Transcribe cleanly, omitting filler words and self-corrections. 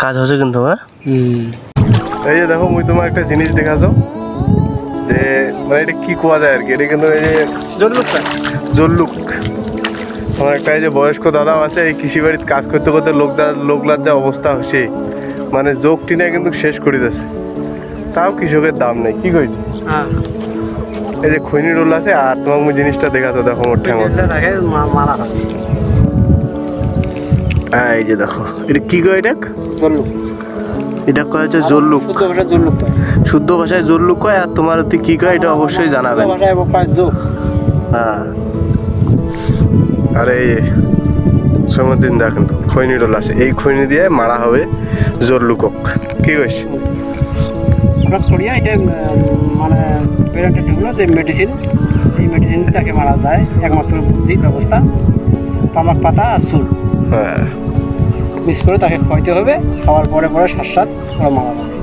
কাজ হচ্ছে কিন্তু হ্যাঁ। এই যে দেখো মুই তোমার একটা জিনিস দেখাছো যে মানে এটা কি কোয়া যায় আর কি, এটা কিন্তু এই যে জল্লুক। আমার একটা এই যে বয়স্ক দাদাও আছে, এই কৃষি বাড়িতে কাজ করতে করতে লোকলার যা অবস্থা হচ্ছে, মানে যোগ টিনে কিন্তু শেষ করে দিয়েছে, তাও কৃষকের দাম নেই। কি কইছি এই যে খৈনি রোল আছে, আর তোমার মুই জিনিসটা দেখাতো দেখো মোট এই যে দেখো এটা কি কয়, এটা এটা কয় হচ্ছে জল্লুক, শুদ্ধ ভাষায় জল্লুক কয়। আর তোমার কি কয় এটা অবশ্যই জানাবেন। হ্যাঁ আর এই সমুদ্দিন দেখেন খৈনি রোল আছে, এই খৈনি দিয়ে মারা হবে জল্লুকক। কি কইস এটা মানে যে মেডিসিন, এই মেডিসিন তাকে মারা যায় একমাত্র বুদ্ধি ব্যবস্থা, তামাক পাতা আর চুল হ্যাঁ মিক্স করে তাকে খাওয়াইতে হবে, খাওয়ার পরে পরে শ্বাস ওরা মারা যাবে।